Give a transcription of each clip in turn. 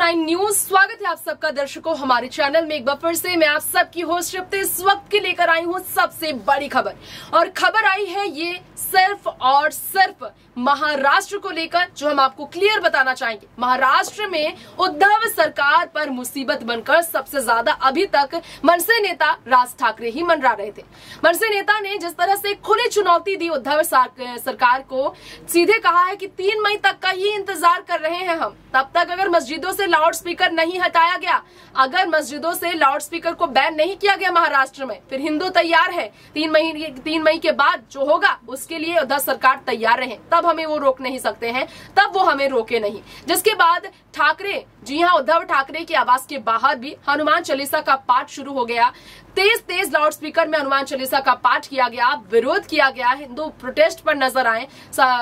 9 news स्वागत है आप सबका दर्शकों हमारे चैनल में। एक बार फिर से मैं आप सबकी होस्ट रिप्ते इस वक्त की लेकर आई हूं सबसे बड़ी खबर। और खबर आई है ये सिर्फ और सिर्फ महाराष्ट्र को लेकर, जो हम आपको क्लियर बताना चाहेंगे। महाराष्ट्र में उद्धव सरकार पर मुसीबत बनकर सबसे ज्यादा अभी तक मनसे नेता राज ठाकरे ही मंडरा रहे थे। मनसे नेता ने जिस तरह से खुली चुनौती दी उद्धव सरकार को, सीधे कहा है कि 3 मई तक का ये इंतजार कर रहे हैं हम, तब तक अगर मस्जिदों से लाउड स्पीकर नहीं हटाया गया, अगर मस्जिदों से लाउड स्पीकर को बैन नहीं किया गया महाराष्ट्र में, फिर हिंदू तैयार है 3 मई के बाद जो होगा उसके लिए उद्धव सरकार तैयार रहे, तब हमें वो रोक नहीं सकते हैं, तब वो हमें रोके नहीं। जिसके बाद ठाकरे, जी हां, उद्धव ठाकरे के आवास के बाहर भी हनुमान चालीसा का पाठ शुरू हो गया। तेज लाउड स्पीकर में हनुमान चालीसा का पाठ किया गया, विरोध किया गया। हिंदू प्रोटेस्ट पर नजर आए,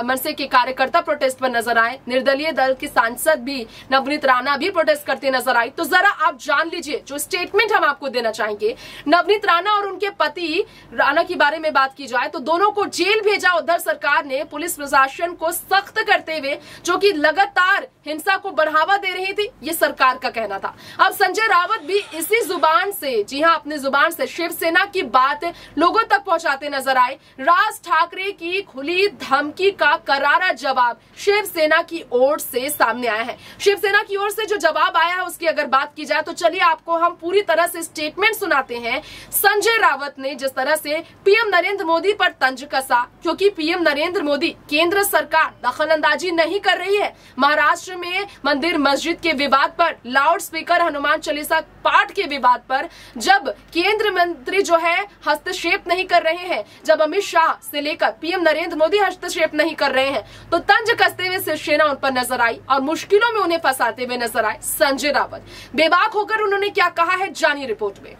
मनसे के कार्यकर्ता प्रोटेस्ट पर नजर आए, निर्दलीय दल की सांसद भी नवनीत राणा भी प्रोटेस्ट करते नजर आई। तो जरा आप जान लीजिए जो स्टेटमेंट हम आपको देना चाहेंगे। नवनीत राणा और उनके पति राणा की बारे में बात की जाए तो दोनों को जेल भेजा उद्धव सरकार ने, पुलिस प्रशासन को सख्त करते हुए, जो कि लगातार हिंसा को बढ़ावा दे रही थी, ये सरकार का कहना था। अब संजय रावत भी इसी जुबान से, जी हां, अपनी जुबान से शिवसेना की बात लोगों तक पहुंचाते नजर आए। राज ठाकरे की खुली धमकी का करारा जवाब शिवसेना की ओर से सामने आया है। शिवसेना की ओर से जो जवाब आया है उसकी अगर बात की जाए तो चलिए आपको हम पूरी तरह से स्टेटमेंट सुनाते हैं। संजय रावत ने जिस तरह से पीएम नरेंद्र मोदी पर तंज कसा, क्योंकि पीएम नरेंद्र मोदी, केंद्र सरकार दखलंदाजी नहीं कर रही है महाराष्ट्र में मंदिर मस्जिद के विवाद पर, लाउड स्पीकर हनुमान चालीसा पाठ के विवाद पर, जब केंद्र मंत्री जो है हस्तक्षेप नहीं कर रहे हैं, जब अमित शाह से लेकर पीएम नरेंद्र मोदी हस्तक्षेप नहीं कर रहे हैं, तो तंज कसते हुए शिवसेना उन पर नजर आई और मुश्किलों में उन्हें फंसाते हुए नजर आए संजय रावत। बेबाक होकर उन्होंने क्या कहा है, जानिए रिपोर्ट में।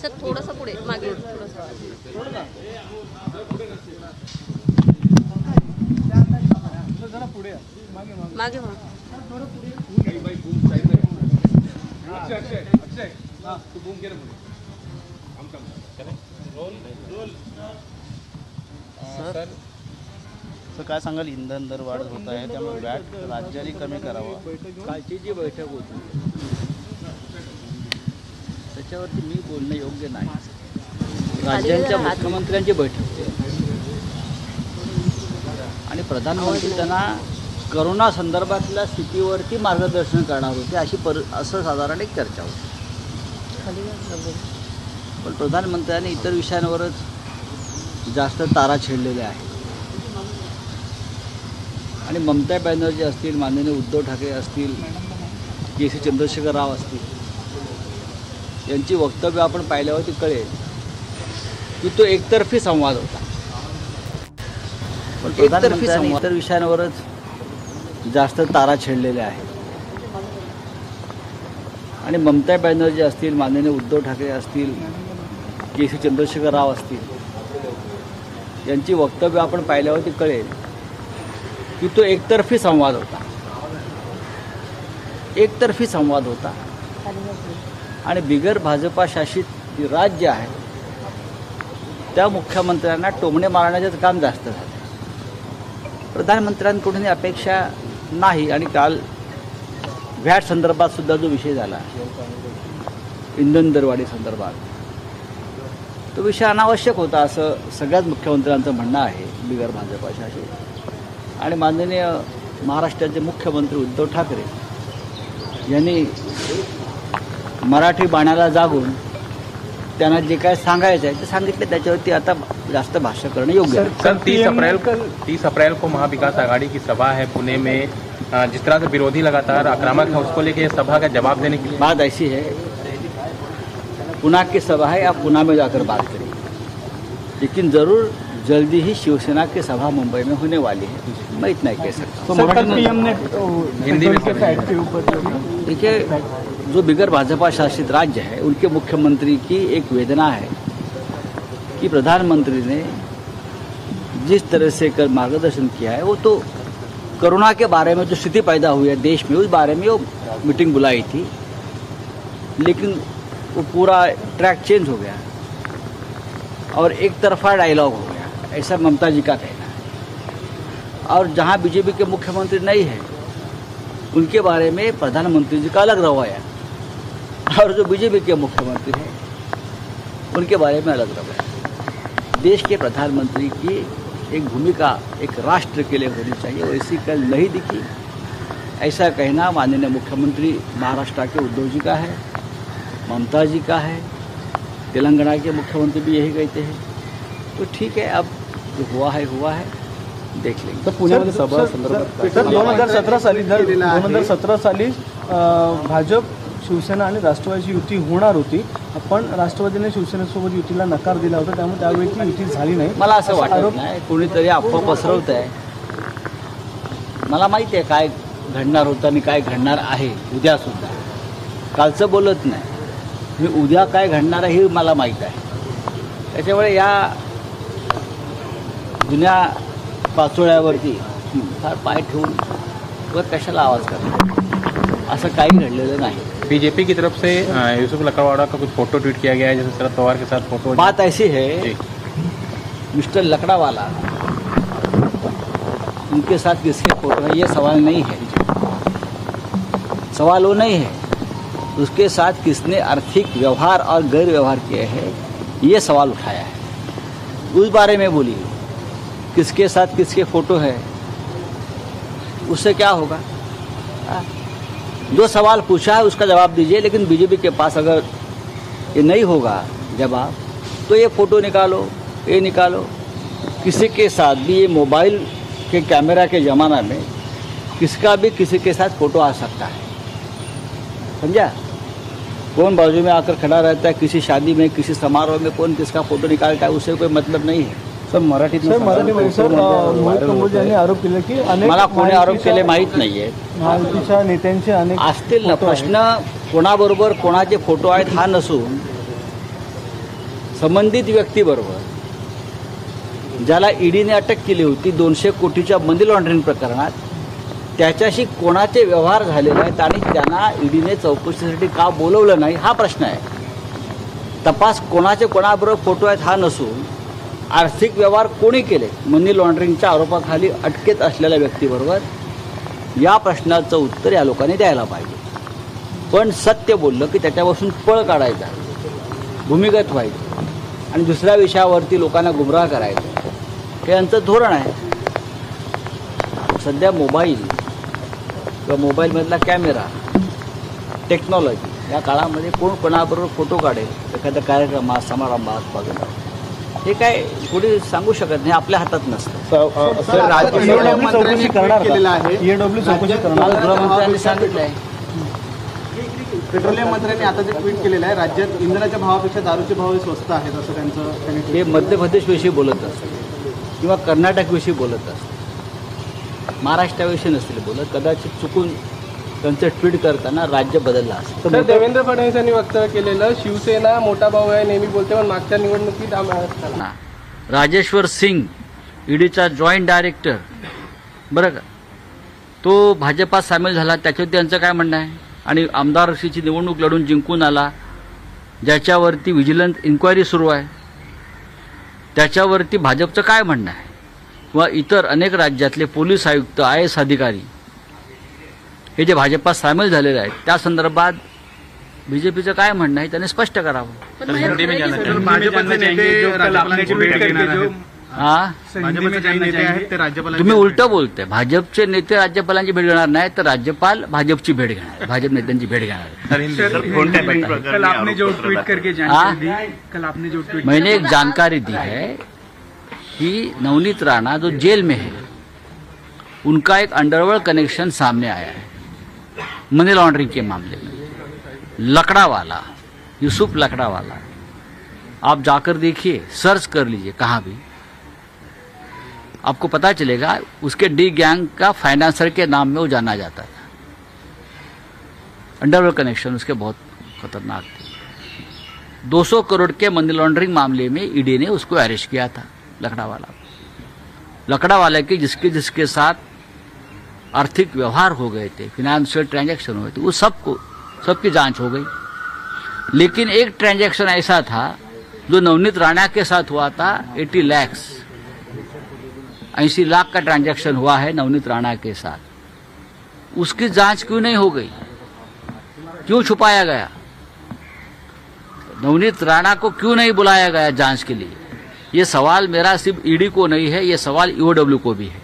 सर थोडासा पुढे मागे, थोडासा मागे सर काय सांगाल, इंधन दर वाढ होत आहे त्यामुळे वॅट राज्याने कमी करावा, कालची जी बैठक होती त्याच्यावरती मी बोलणं योग्य नाही। राज्यांच्या मुख्यमंत्र्यांची बैठक होती आणि प्रधानमंत्री त्यांना करोना संदर्भातल्या स्थितीवरती मार्गदर्शन करणार होते, असं साधारण एक चर्चा होती। पण प्रधानमंत्र्यांनी इतर विषयांवरच जास्त तारा छेडलेल्या आहेत आणि ममता बॅनर्जी असतील, माननीय उद्धव ठाकरे असतील, के.सी. चंद्रशेखर राव असतील, यांची वक्तव्य आपण पाहिल्यावरती कळेल की तो एकतर्फी संवाद होता। पण प्रधानमंत्र्यांनी इतर विषयांवरच जास्त तारा छेडलेल्या आहेत आणि ममता बॅनर्जी असतील, माननीय उद्धव ठाकरे असतील, के.सी. चंद्रशेखर राव असतील, यांची वक्तव्य आपण पाहिल्यावरती कळेल की तो एकतर्फी संवाद होता, एकतर्फी संवाद होता आणि बिगर भाजपा शासित राज्य आहे त्या मुख्यमंत्र्यांना टोमणे मारण्याचं काम जास्त झालं। प्रधानमंत्र्यांकडून अपेक्षा नाही। आणि काल व्हॅट संदर्भात सुद्धा जो विषय झाला, इंधन दरवाढी संदर्भात, तो विषय अनावश्यक होता असं सगळ्याच मुख्यमंत्र्यांचं म्हणणं आहे बिगर भाजपा शासित। आणि माननीय महाराष्ट्राचे मुख्यमंत्री उद्धव ठाकरे यांनी मराठी बाण्याला जागून त्यांना जे काय सांगायचं आहे ते सांगितले, त्याच्यावरती आता जास्त भाष्य करणं योग्य है। सर 30 अप्रैल को महाविकास आघाड़ी की सभा है पुणे में, जिस तरह से विरोधी लगातार आक्रामक है, उसको लेके सभा का जवाब देने की बात ऐसी है, पुणे की सभा है, आप पुणे में जाकर बात करिए, लेकिन ज़रूर जल्दी ही शिवसेना की सभा मुंबई में होने वाली है, मैं इतना ही कह सकता हूँ। पीएम ने हिंदी में देखिए, जो बिगर भाजपा शासित राज्य है उनके मुख्यमंत्री की एक वेदना है कि प्रधानमंत्री ने जिस तरह से कर मार्गदर्शन किया है, वो तो कोरोना के बारे में जो स्थिति पैदा हुई है देश में, उस बारे में वो मीटिंग बुलाई थी लेकिन वो पूरा ट्रैक चेंज हो गया और एक तरफा डायलॉग हो गया, ऐसा ममता जी का कहना है। और जहाँ बीजेपी के मुख्यमंत्री नहीं है उनके बारे में प्रधानमंत्री जी का अलग रवैया, और जो बीजेपी के मुख्यमंत्री हैं उनके बारे में अलग रवैया। देश के प्रधानमंत्री की एक भूमिका एक राष्ट्र के लिए होनी चाहिए, वैसी कल नहीं दिखी। ऐसा कहना माननीय मुख्यमंत्री महाराष्ट्र के उद्धव जी का है, ममता जी का है, तेलंगाना के मुख्यमंत्री भी यही कहते हैं। तो ठीक है, अब जो हुआ है देख लेंगे। पुण्यामध्ये सभा संदर्भात 2017 साली भाजप शिवसेना आणि राष्ट्रवादीची युती होणार होती, पण राष्ट्रवादीने शिवसेनेसोबत युतीला नकार दिला होता, त्यामुळे त्यावेळी ती युती झाली नाही। मला असं वाटत नाही कोणीतरी अफवा पसरवत आहे। मला माहिती आहे काय घडणार होतं आणि काय घडणार आहे उद्या सुद्धा, कालचं बोलत नाही मी, उद्या काय घडणार आहे हे मला माहीत आहे। त्याच्यामुळे या जुन्या पाचोळ्यावरती फार पाय ठेवून वर कशाला आवाज करतात, असं काही घडलेलं नाही। बीजेपी की तरफ से यूसुफ लकड़वाड़ा का कुछ फोटो ट्वीट किया गया है, जैसे शरद पवार के साथ फोटो। बात ऐसी है मिस्टर लकड़ावाला उनके साथ किसके फोटो है ये सवाल नहीं है, सवाल वो नहीं है उसके साथ किसने आर्थिक व्यवहार और गैर व्यवहार किए हैं ये सवाल उठाया है। उस बारे में बोलिए, किसके साथ किसके फोटो है उससे क्या होगा। जो सवाल पूछा है उसका जवाब दीजिए, लेकिन बीजेपी के पास अगर ये नहीं होगा जवाब तो ये फोटो निकालो, ये निकालो। किसी के साथ भी ये मोबाइल के कैमरा के ज़माना में किसका भी किसी के साथ फोटो आ सकता है, समझा। कौन बाजू में आकर खड़ा रहता है किसी शादी में किसी समारोह में, कौन किसका फोटो निकालता है उससे कोई मतलब नहीं है। सर मराठीमध्ये मोहित कंबोज यांनी आरोप केले की मला कोणी आरोप केले माहीत नाही आहे। महायुतीच्या नेत्यांचे अनेक असतील ना, प्रश्न कोणाबरोबर कोणाचे फोटो आहेत हा नसून संबंधित व्यक्तीबरोबर ज्याला ईडीने अटक केली होती 200 कोटीच्या मनी लॉन्ड्रिंग प्रकरणात, त्याच्याशी कोणाचे व्यवहार झालेले आहेत आणि त्यांना ईडीने चौकशीसाठी का बोलवलं नाही हा प्रश्न आहे। तपास कोणाचे कोणाबरोबर फोटो आहेत हा नसून आर्थिक व्यवहार कोणी केले मनी लॉन्ड्रिंगच्या आरोपाखाली अटकेत असलेल्या व्यक्तीबरोबर, या प्रश्नाचं उत्तर या लोकांनी द्यायला पाहिजे। पण सत्य बोललं की त्याच्यापासून पळ काढायचा, भूमिगत व्हायचं आणि दुसऱ्या विषयावरती लोकांना गुमराह करायचं, हे यांचं धोरण आहे। सध्या मोबाईल किंवा मोबाईलमधला कॅमेरा टेक्नॉलॉजी या काळामध्ये कोण कोणाबरोबर फोटो काढेल एखाद्या कार्यक्रमात समारंभात वगैरे हे काय कोणी सांगू शकत नाही, आपल्या हातात नसतं। चौकशी करणार गृहमंत्र्यांनी सांगितलं आहे। पेट्रोलियम मंत्र्यांनी आता जे ट्विट केलेलं आहे, राज्यात इंधनाच्या भावापेक्षा दारूचे भाव स्वस्त आहेत असं त्यांचं हे मध्य प्रदेशविषयी बोलत असतात किंवा कर्नाटकविषयी बोलत असतात, महाराष्ट्राविषयी नसतील बोलत। कदाचित चुकून त्यांचं ट्विट करताना राज्य बदललं असतं। तर देवेंद्र फडणवीस यांनी वक्तव्य केलेलं शिवसेना मोठा भाऊ आहे नेहमी बोलते, पण मागच्या निवडणुकीत राजेश्वर सिंग ईडीचा जॉईंट डायरेक्टर बरं का, तो भाजपात सामील झाला, त्याच्यावर त्यांचं काय म्हणणं आहे। आणि आमदारशीची निवडणूक लढून जिंकून आला, ज्याच्यावरती व्हिजिलन्स इन्क्वायरी सुरू आहे, त्याच्यावरती भाजपचं काय म्हणणं आहे, किंवा इतर अनेक राज्यातले पोलीस आयुक्त IAS अधिकारी हे जे भाजपात सामील झालेले आहेत त्या संदर्भात बीजेपीचं काय म्हणणं आहे त्यांनी स्पष्ट करावं। तुम्ही उलट बोलते, भाजपचे नेते राज्यपालांची भेट घेणार नाही तर राज्यपाल भाजपची भेट घेणार, भाजप नेत्यांची भेट घेणार। मैंने एक जानकारी दी है कि नवनीत राणा जो जेल में है उनका एक अंडरवर्ल्ड कनेक्शन सामने आया है मनी लॉन्ड्रिंग के मामले में। लकड़ावाला, यूसुफ लकड़ावाला, आप जाकर देखिए, सर्च कर लीजिए कहाँ भी, आपको पता चलेगा। उसके डी गैंग का फाइनेंसर के नाम में वो जाना जाता था। अंडरवर्ल्ड कनेक्शन उसके बहुत खतरनाक थे। 200 करोड़ के मनी लॉन्ड्रिंग मामले में ईडी ने उसको अरेस्ट किया था, लकड़ावाला के जिसके साथ आर्थिक व्यवहार हो गए थे, फिनेंशियल ट्रांजैक्शन हुए थे, वो सबकी जांच हो गई। लेकिन एक ट्रांजैक्शन ऐसा था जो नवनीत राणा के साथ हुआ था, 80 लाख 80 लाख का ट्रांजैक्शन हुआ है नवनीत राणा के साथ। उसकी जांच क्यों नहीं हो गई, क्यों छुपाया गया? नवनीत राणा को क्यों नहीं बुलाया गया जांच के लिए? ये सवाल मेरा सिर्फ ईडी को नहीं है, ये सवाल ईओडब्ल्यू को भी है।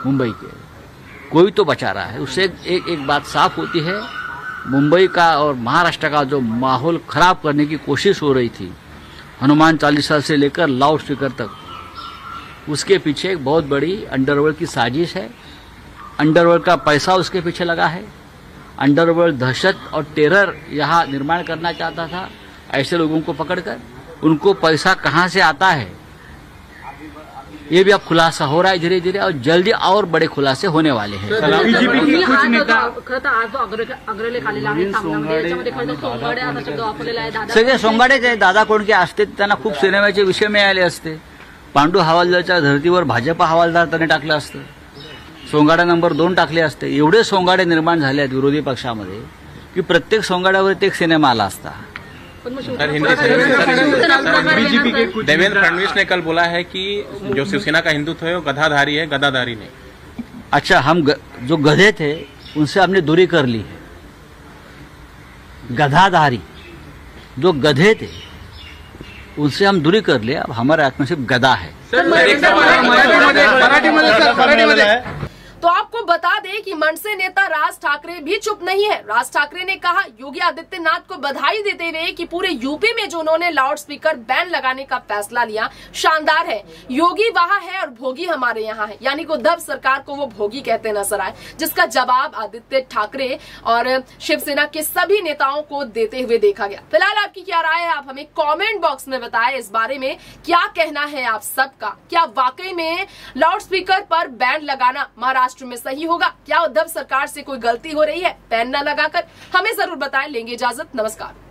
मुंबई के कोई तो बचा रहा है। उससे एक बात साफ होती है, मुंबई का और महाराष्ट्र का जो माहौल खराब करने की कोशिश हो रही थी, हनुमान चालीसा से लेकर लाउड स्पीकर तक, उसके पीछे एक बहुत बड़ी अंडरवर्ल्ड की साजिश है। अंडरवर्ल्ड का पैसा उसके पीछे लगा है। अंडरवर्ल्ड दहशत और टेरर यहाँ निर्माण करना चाहता था, ऐसे लोगों को पकड़कर। उनको पैसा कहाँ से आता है ये भी अब खुलासा हो रहा है धीरे धीरे, और जल्दी और बड़े खुलासे होने वाले हैं। बीजेपी के कुछ नेता सगळे सोंगाडेच आहे। दादा कोंडके असते त्यांना खूप सिनेमाचे विषय मिळाले असते। पांडू हवालदारच्या धर्तीवर भाजपा हवालदार त्यांनी टाकलं असतं, सोंगाडा नंबर 2 टाकले असते। एवढे सोंगाडे निर्माण झाले आहेत विरोधी पक्षामध्ये की प्रत्येक सोंगाड्यावर एक सिनेमा आला असता। देवेंद्र फडणवीस ने कल बोला है कि जो शिवसेना का हिंदुत्व है वो गधाधारी है, गदाधारी नहीं। अच्छा, हम जो गधे थे उनसे हमने दूरी कर ली है। गधाधारी जो गधे थे उनसे हम दूरी कर लिए, अब हमारे हाथ में सिर्फ गदा है। तो आपको बता दें कि मनसे नेता राज ठाकरे भी चुप नहीं है। राज ठाकरे ने कहा योगी आदित्यनाथ को बधाई देते हुए कि पूरे यूपी में जो उन्होंने लाउड स्पीकर बैन लगाने का फैसला लिया शानदार है। योगी वहां है और भोगी हमारे यहाँ है, यानी कि उद्धव सरकार को वो भोगी कहते नजर आए, जिसका जवाब आदित्य ठाकरे और शिवसेना के सभी नेताओं को देते हुए देखा गया। फिलहाल आपकी क्या राय है, आप हमें कॉमेंट बॉक्स में बताएं। इस बारे में क्या कहना है आप सबका? क्या वाकई में लाउड स्पीकर पर बैन लगाना महाराष्ट्र में सही होगा? क्या उद्धव सरकार से कोई गलती हो रही है बैन न लगाकर? हमें जरूर बताएं। लेंगे इजाजत, नमस्कार।